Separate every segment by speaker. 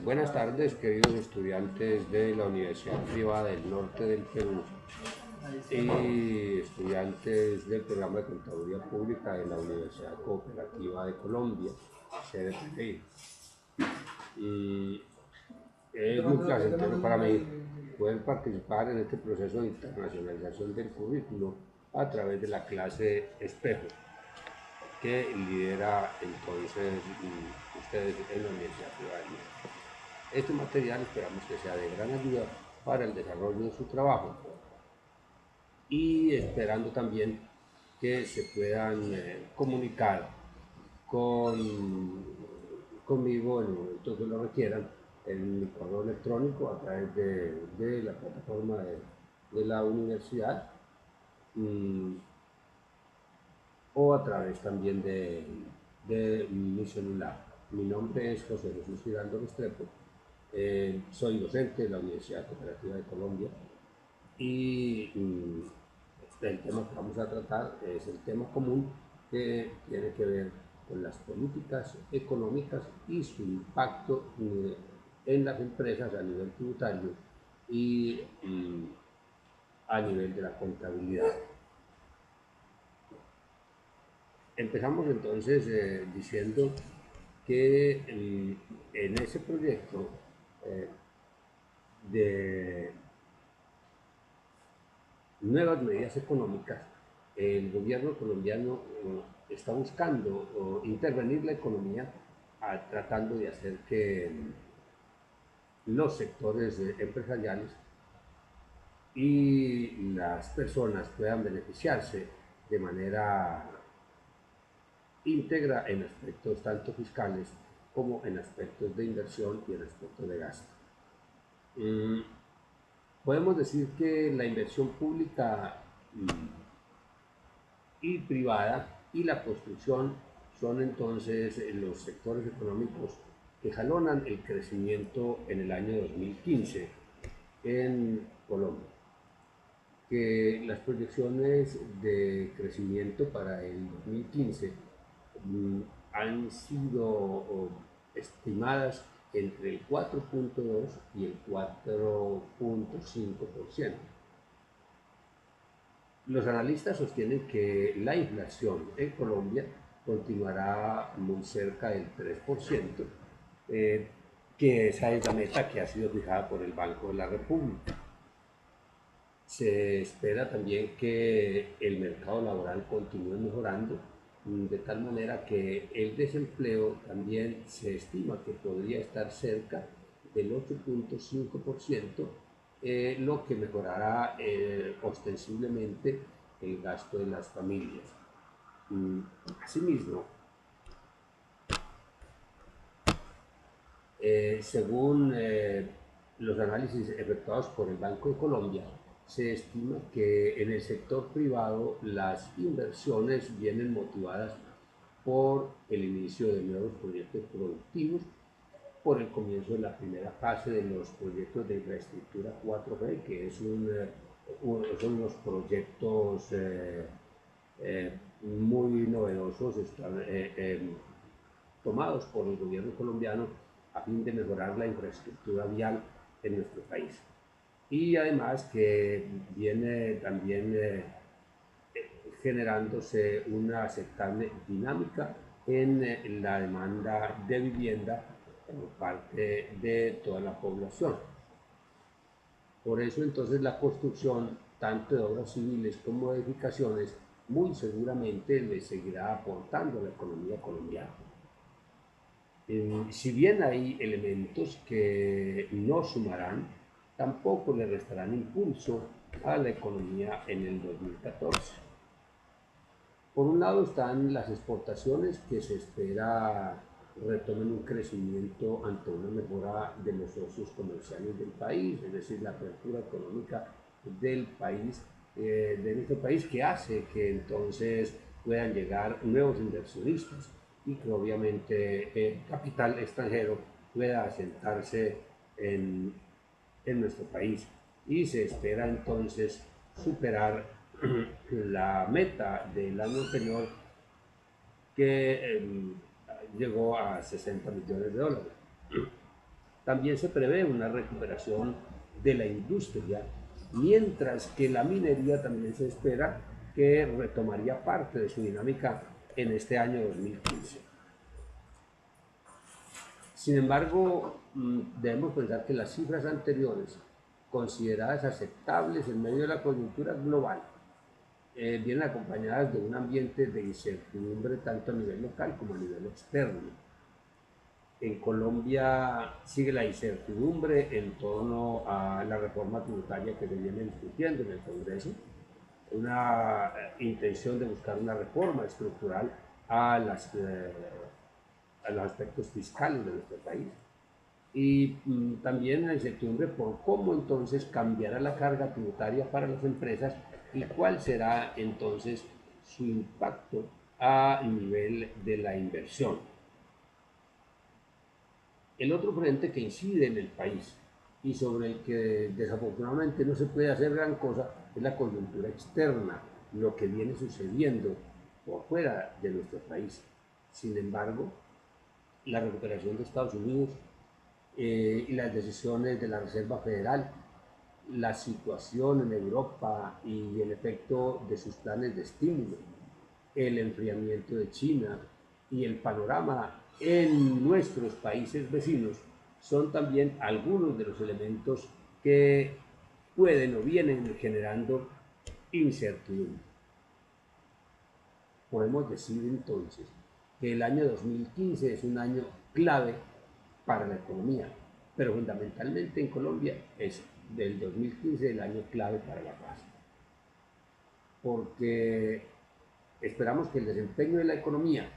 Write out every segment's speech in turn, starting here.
Speaker 1: Buenas tardes, queridos estudiantes de la Universidad Privada del Norte del Perú y estudiantes del programa de Contaduría Pública de la Universidad Cooperativa de Colombia, CDPI. Y es muy placentero para mí poder participar en este proceso de internacionalización del currículo a través de la clase Espejo, que lidera entonces ustedes en la Universidad Privada del Norte. Este material esperamos que sea de gran ayuda para el desarrollo de su trabajo y esperando también que se puedan comunicar conmigo en el momento que lo requieran en mi correo electrónico a través de la plataforma de la universidad o a través también de mi celular. Mi nombre es José Jesús Giraldo Restrepo. Soy docente de la Universidad Cooperativa de Colombia y el tema que vamos a tratar es el tema común que tiene que ver con las políticas económicas y su impacto en las empresas a nivel tributario y a nivel de la contabilidad. Empezamos entonces diciendo que en ese proyecto de nuevas medidas económicas, el gobierno colombiano está buscando intervenir la economía tratando de hacer que los sectores empresariales y las personas puedan beneficiarse de manera íntegra en aspectos tanto fiscales como en aspectos de inversión y en aspectos de gasto. Podemos decir que la inversión pública y privada y la construcción son entonces los sectores económicos que jalonan el crecimiento en el año 2015 en Colombia. Que las proyecciones de crecimiento para el 2015 han sido estimadas entre el 4.2 y el 4.5%. Los analistas sostienen que la inflación en Colombia continuará muy cerca del 3%, que esa es la meta que ha sido fijada por el Banco de la República. Se espera también que el mercado laboral continúe mejorando, de tal manera que el desempleo también se estima que podría estar cerca del 8.5%, lo que mejorará ostensiblemente el gasto de las familias. Asimismo, según los análisis efectuados por el Banco de Colombia, se estima que en el sector privado las inversiones vienen motivadas por el inicio de nuevos proyectos productivos, por el comienzo de la primera fase de los proyectos de infraestructura 4G, que son unos proyectos muy novedosos tomados por el gobierno colombiano a fin de mejorar la infraestructura vial en nuestro país. Y además que viene también generándose una aceptable dinámica en la demanda de vivienda por parte de toda la población. Por eso entonces la construcción tanto de obras civiles como de edificaciones muy seguramente le seguirá aportando a la economía colombiana. Si bien hay elementos que no sumarán, tampoco le restarán impulso a la economía en el 2014. Por un lado están las exportaciones, que se espera retomen un crecimiento ante una mejora de los socios comerciales del país, es decir, la apertura económica del país, de nuestro país, que hace que entonces puedan llegar nuevos inversionistas y que obviamente el capital extranjero pueda asentarse en nuestro país. Y se espera entonces superar la meta del año anterior, que llegó a 60 millones de dólares. También se prevé una recuperación de la industria, mientras que la minería también se espera que retomaría parte de su dinámica en este año 2015. Sin embargo, debemos pensar que las cifras anteriores, consideradas aceptables en medio de la coyuntura global, vienen acompañadas de un ambiente de incertidumbre tanto a nivel local como a nivel externo. En Colombia sigue la incertidumbre en torno a la reforma tributaria que se viene discutiendo en el Congreso, una intención de buscar una reforma estructural a los aspectos fiscales de nuestro país. Y también la incertidumbre por cómo entonces cambiará la carga tributaria para las empresas y cuál será entonces su impacto a nivel de la inversión. El otro frente que incide en el país y sobre el que desafortunadamente no se puede hacer gran cosa es la coyuntura externa, lo que viene sucediendo por fuera de nuestro país. Sin embargo, la recuperación de Estados Unidos y las decisiones de la Reserva Federal, la situación en Europa y el efecto de sus planes de estímulo, el enfriamiento de China y el panorama en nuestros países vecinos son también algunos de los elementos que pueden o vienen generando incertidumbre. Podemos decir entonces que el año 2015 es un año clave para la economía, pero fundamentalmente en Colombia es del 2015 el año clave para la paz, porque esperamos que el desempeño de la economía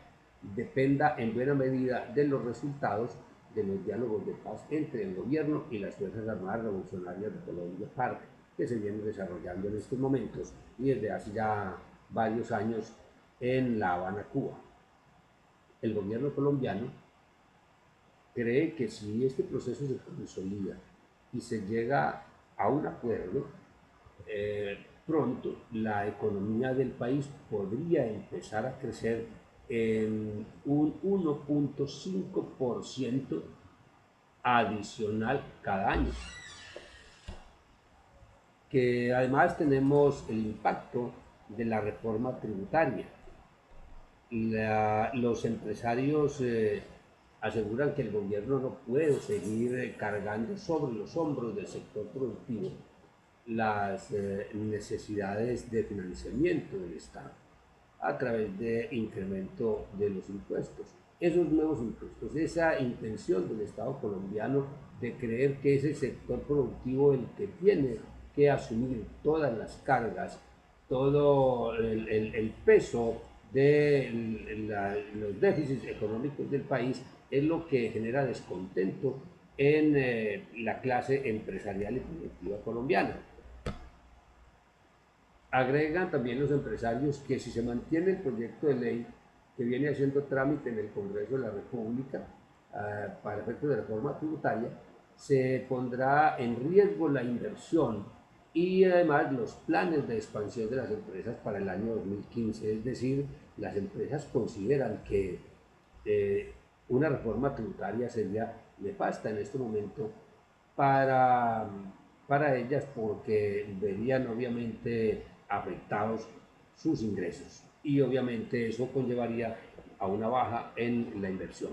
Speaker 1: dependa en buena medida de los resultados de los diálogos de paz entre el gobierno y las Fuerzas Armadas Revolucionarias de Colombia, FARC, que se vienen desarrollando en estos momentos y desde hace ya varios años en La Habana, Cuba. El gobierno colombiano cree que si este proceso se consolida y se llega a un acuerdo, pronto la economía del país podría empezar a crecer en un 1.5% adicional cada año. Que además tenemos el impacto de la reforma tributaria. Los empresarios aseguran que el gobierno no puede seguir cargando sobre los hombros del sector productivo las necesidades de financiamiento del Estado a través de incremento de los impuestos. Esos nuevos impuestos, esa intención del Estado colombiano de creer que es el sector productivo el que tiene que asumir todas las cargas, todo el peso de los déficits económicos del país, es lo que genera descontento en la clase empresarial y productiva colombiana. Agregan también los empresarios que si se mantiene el proyecto de ley que viene haciendo trámite en el Congreso de la República para efectos de reforma tributaria, se pondrá en riesgo la inversión y además los planes de expansión de las empresas para el año 2015. Es decir, las empresas consideran que una reforma tributaria sería nefasta en este momento para ellas porque verían obviamente afectados sus ingresos y obviamente eso conllevaría a una baja en la inversión.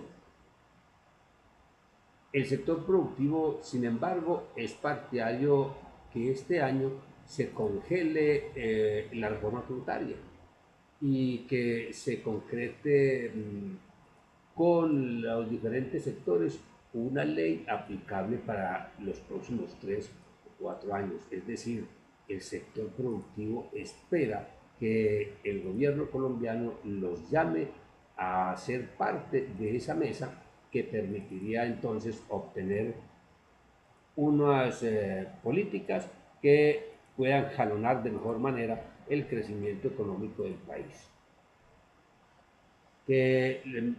Speaker 1: El sector productivo, sin embargo, es partidario que este año se congele la reforma tributaria y que se concrete con los diferentes sectores una ley aplicable para los próximos 3 o 4 años. Es decir, el sector productivo espera que el gobierno colombiano los llame a ser parte de esa mesa que permitiría entonces obtener unas políticas que puedan jalonar de mejor manera el crecimiento económico del país.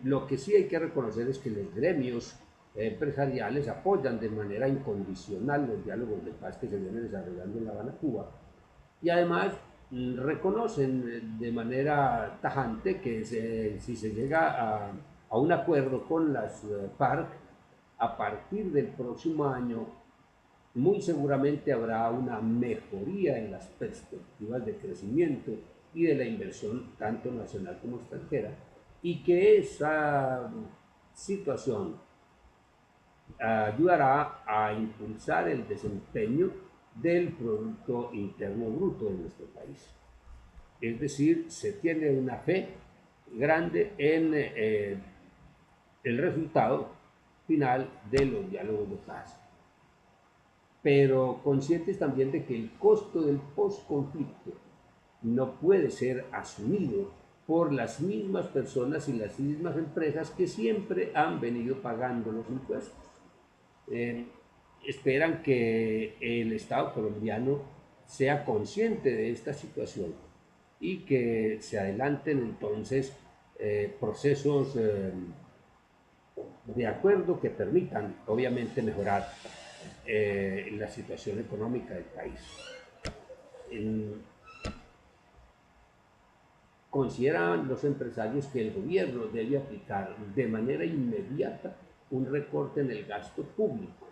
Speaker 1: Lo que sí hay que reconocer es que los gremios empresariales apoyan de manera incondicional los diálogos de paz que se vienen desarrollando en La Habana, Cuba, y además reconocen de manera tajante que si se llega a un acuerdo con las FARC, a partir del próximo año muy seguramente habrá una mejoría en las perspectivas de crecimiento y de la inversión tanto nacional como extranjera, y que esa situación ayudará a impulsar el desempeño del Producto Interno Bruto de nuestro país. Es decir, se tiene una fe grande en el resultado final de los diálogos de paz, pero conscientes también de que el costo del postconflicto no puede ser asumido por las mismas personas y las mismas empresas que siempre han venido pagando los impuestos. Esperan que el Estado colombiano sea consciente de esta situación y que se adelanten entonces procesos de acuerdo que permitan obviamente mejorar la situación económica del país. Consideran los empresarios que el gobierno debe aplicar de manera inmediata un recorte en el gasto público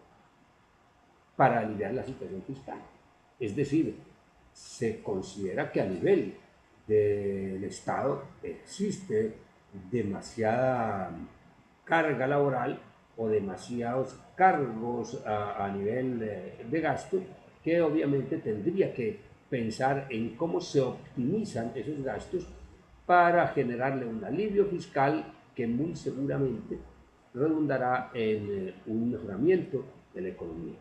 Speaker 1: para aliviar la situación fiscal. Es decir, se considera que a nivel del Estado existe demasiada carga laboral o demasiados cargos a nivel de gasto, que obviamente tendría que pensar en cómo se optimizan esos gastos para generarle un alivio fiscal que muy seguramente redundará en un mejoramiento de la economía.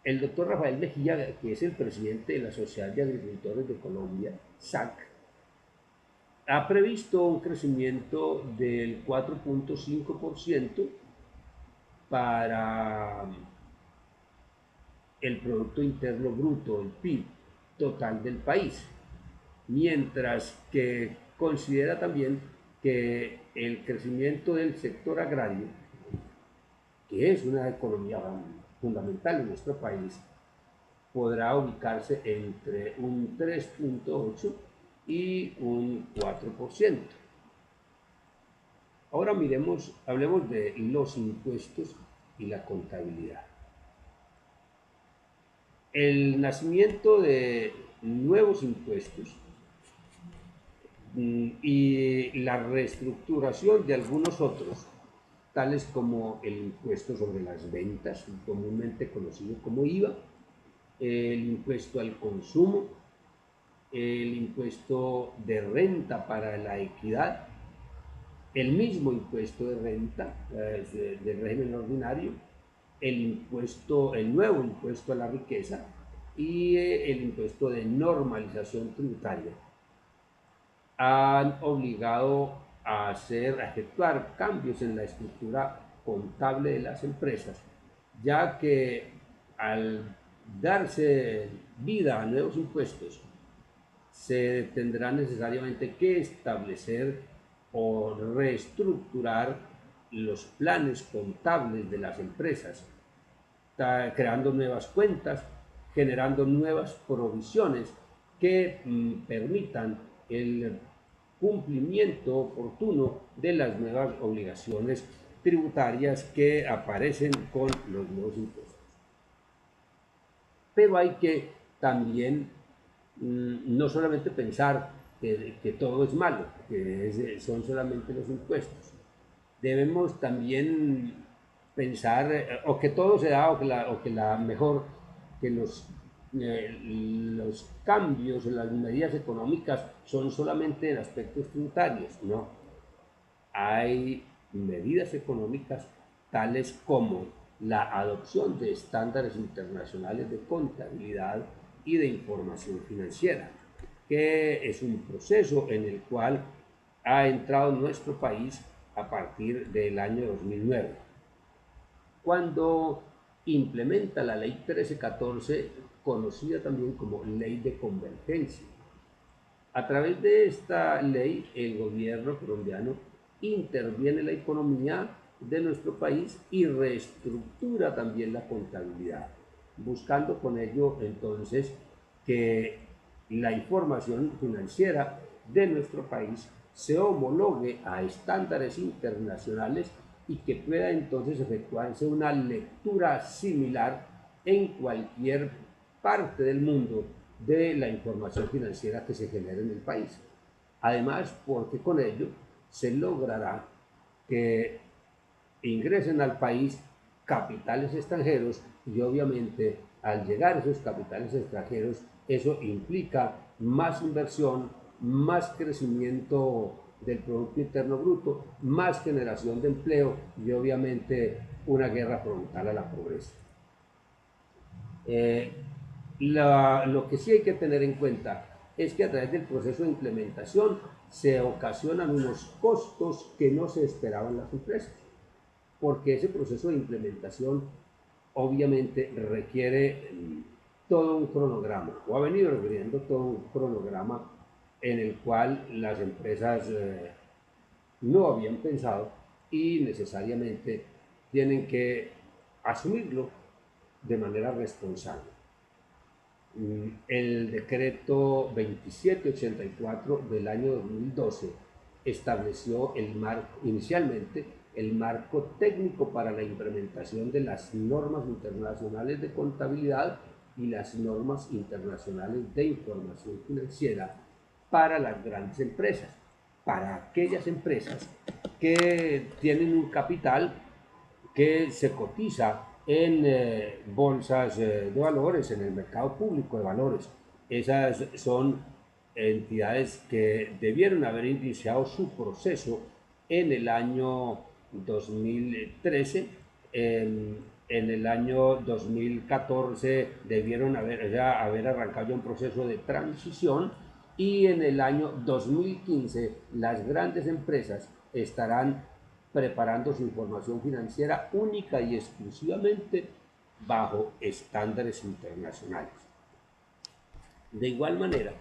Speaker 1: El doctor Rafael Mejía, que es el presidente de la Sociedad de Agricultores de Colombia, SAC, ha previsto un crecimiento del 4.5% para el Producto Interno Bruto, el PIB total del país, mientras que considera también que el crecimiento del sector agrario, que es una economía fundamental en nuestro país, podrá ubicarse entre un 3.8 y un 4%. Ahora hablemos de los impuestos y la contabilidad. El nacimiento de nuevos impuestos y la reestructuración de algunos otros, tales como el impuesto sobre las ventas, comúnmente conocido como IVA, el impuesto al consumo, el impuesto de renta para la equidad, el mismo impuesto de renta del régimen ordinario, el nuevo impuesto a la riqueza y el impuesto de normalización tributaria, han obligado a efectuar cambios en la estructura contable de las empresas, ya que al darse vida a nuevos impuestos, se tendrá necesariamente que establecer o reestructurar los planes contables de las empresas, creando nuevas cuentas, generando nuevas provisiones que permitan el cumplimiento oportuno de las nuevas obligaciones tributarias que aparecen con los nuevos impuestos. Pero hay que también no solamente pensar que todo es malo, que son solamente los impuestos. Debemos también pensar, o que todo se da, que los cambios en las medidas económicas son solamente en aspectos tributarios. No, hay medidas económicas tales como la adopción de estándares internacionales de contabilidad y de información financiera, que es un proceso en el cual ha entrado nuestro país a partir del año 2009, cuando implementa la ley 1314, conocida también como ley de convergencia. A través de esta ley, el gobierno colombiano interviene en la economía de nuestro país y reestructura también la contabilidad, buscando con ello entonces que la información financiera de nuestro país se homologue a estándares internacionales y que pueda entonces efectuarse una lectura similar en cualquier parte del mundo de la información financiera que se genere en el país. Además, porque con ello se logrará que ingresen al país capitales extranjeros y obviamente al llegar esos capitales extranjeros eso implica más inversión, más crecimiento del Producto Interno Bruto, más generación de empleo y obviamente una guerra frontal a la pobreza. Lo que sí hay que tener en cuenta es que a través del proceso de implementación se ocasionan unos costos que no se esperaban las empresas, porque ese proceso de implementación obviamente requiere todo un cronograma, o ha venido requiriendo todo un cronograma en el cual las empresas no habían pensado y necesariamente tienen que asumirlo de manera responsable. El decreto 2784 del año 2012 estableció inicialmente el marco técnico para la implementación de las normas internacionales de contabilidad y las normas internacionales de información financiera para las grandes empresas, para aquellas empresas que tienen un capital que se cotiza en bolsas de valores, en el mercado público de valores. Esas son entidades que debieron haber iniciado su proceso en el año 2013. En el año 2014 debieron haber arrancado ya un proceso de transición y en el año 2015 las grandes empresas estarán preparando su información financiera única y exclusivamente bajo estándares internacionales. De igual manera,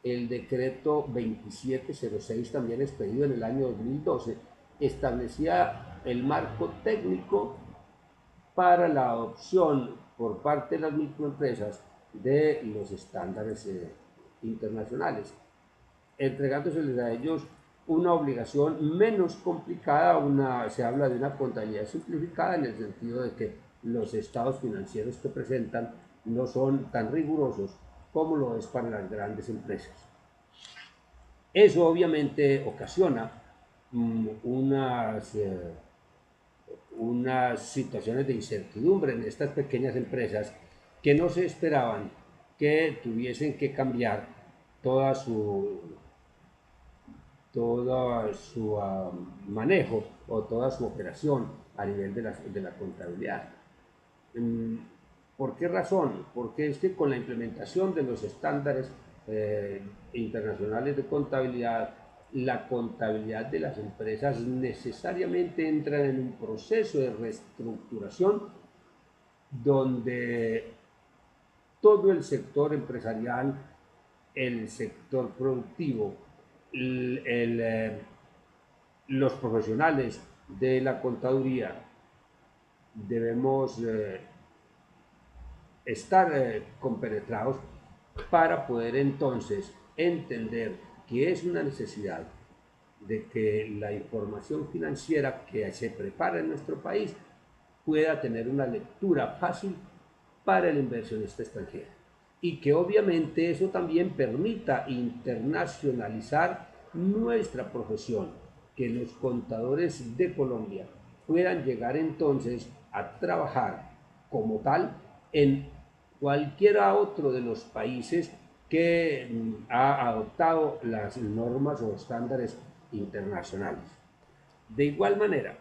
Speaker 1: el decreto 2706, también expedido en el año 2012, establecía el marco técnico para la adopción por parte de las microempresas de los estándares internacionales, entregándoseles a ellos una obligación menos complicada. Se habla de una contabilidad simplificada en el sentido de que los estados financieros que presentan no son tan rigurosos como lo es para las grandes empresas. Eso obviamente ocasiona unas situaciones de incertidumbre en estas pequeñas empresas que no se esperaban que tuviesen que cambiar toda su manejo o toda su operación a nivel de la contabilidad. ¿Por qué razón? Porque es que con la implementación de los estándares internacionales de contabilidad, la contabilidad de las empresas necesariamente entra en un proceso de reestructuración donde todo el sector empresarial, el sector productivo, los profesionales de la contaduría debemos estar compenetrados para poder entonces entender que es una necesidad de que la información financiera que se prepara en nuestro país pueda tener una lectura fácil para el inversionista extranjero y que obviamente eso también permita internacionalizar nuestra profesión, que los contadores de Colombia puedan llegar entonces a trabajar como tal en cualquiera otro de los países que ha adoptado las normas o estándares internacionales. De igual manera,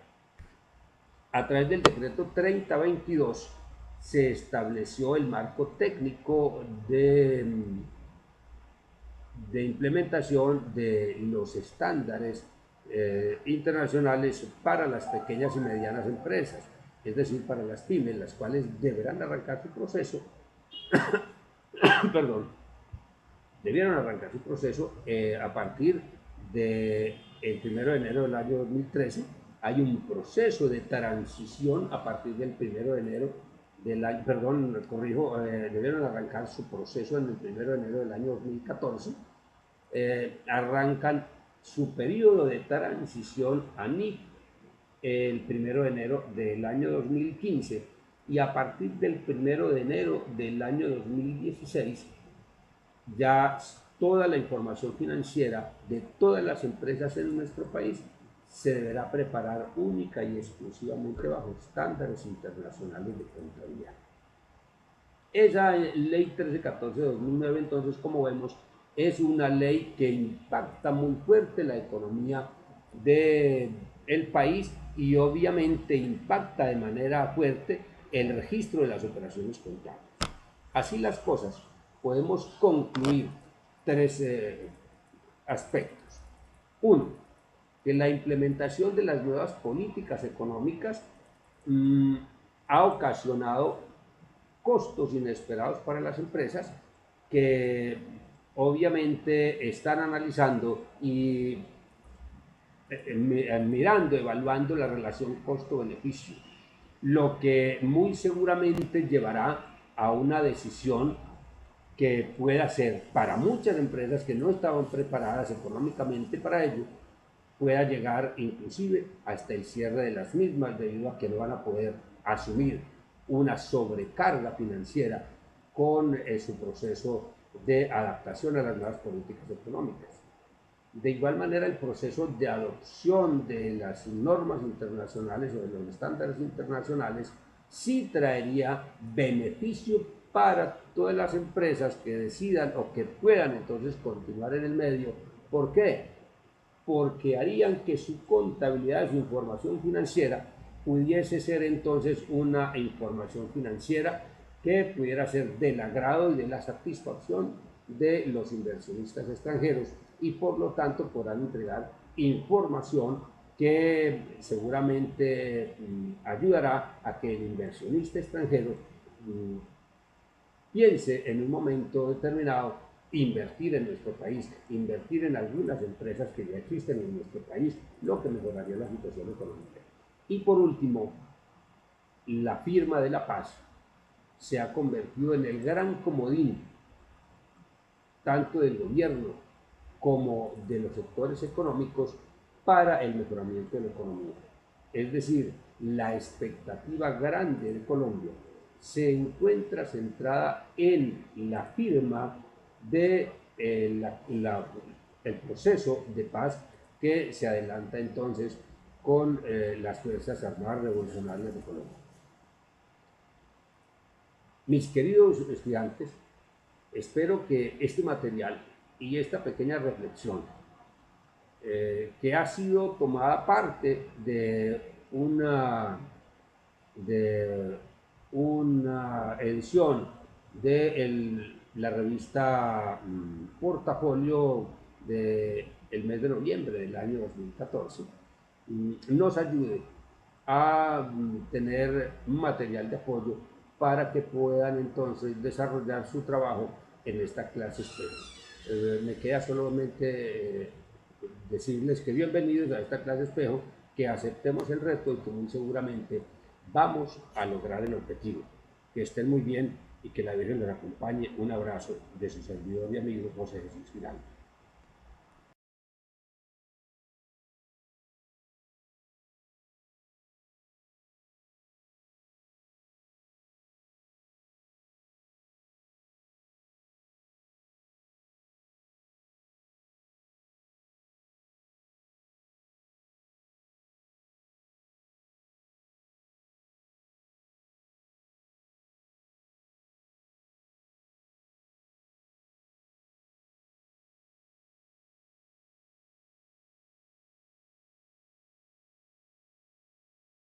Speaker 1: a través del decreto 3022 se estableció el marco técnico de implementación de los estándares internacionales para las pequeñas y medianas empresas, es decir, para las pymes, las cuales deberán arrancar su proceso, perdón, debieron arrancar su proceso a partir del 1 de enero del año 2013. Hay un proceso de transición a partir del 1 de enero del año, perdón, corrijo, debieron arrancar su proceso en el 1 de enero del año 2014. Arrancan su periodo de transición a NIC el 1 de enero del año 2015 y a partir del 1 de enero del año 2016 ya toda la información financiera de todas las empresas en nuestro país se deberá preparar única y exclusivamente bajo estándares internacionales de contabilidad. Esa ley 1314 de 2009, entonces, como vemos, es una ley que impacta muy fuerte la economía del país y obviamente impacta de manera fuerte el registro de las operaciones contables. Así las cosas, podemos concluir tres aspectos. Uno, que la implementación de las nuevas políticas económicas ha ocasionado costos inesperados para las empresas que obviamente están analizando y mirando, evaluando la relación costo-beneficio, lo que muy seguramente llevará a una decisión que pueda ser para muchas empresas que no estaban preparadas económicamente para ello, pueda llegar inclusive hasta el cierre de las mismas debido a que no van a poder asumir una sobrecarga financiera con su proceso de adaptación a las nuevas políticas económicas. De igual manera, el proceso de adopción de las normas internacionales o de los estándares internacionales sí traería beneficio para todas las empresas que decidan o que puedan entonces continuar en el medio. ¿Por qué? Porque harían que su contabilidad, su información financiera, pudiese ser entonces una información financiera que pudiera ser del agrado y de la satisfacción de los inversionistas extranjeros y por lo tanto podrán entregar información que seguramente ayudará a que el inversionista extranjero piense en un momento determinado invertir en nuestro país, invertir en algunas empresas que ya existen en nuestro país, lo que mejoraría la situación económica. Y por último, la firma de la paz se ha convertido en el gran comodín, tanto del gobierno como de los sectores económicos, para el mejoramiento de la economía. Es decir, la expectativa grande de Colombia se encuentra centrada en la firma de el proceso de paz que se adelanta entonces con las Fuerzas Armadas Revolucionarias de Colombia. Mis queridos estudiantes, espero que este material y esta pequeña reflexión que ha sido tomada parte de una edición de la revista Portafolio del mes de noviembre del año 2014, nos ayude a tener un material de apoyo para que puedan entonces desarrollar su trabajo en esta clase espejo. Me queda solamente decirles que bienvenidos a esta clase espejo, que aceptemos el reto y que muy seguramente vamos a lograr el objetivo. Que estén muy bien y que la Virgen los acompañe. Un abrazo de su servidor y amigo José Jesús Giraldo.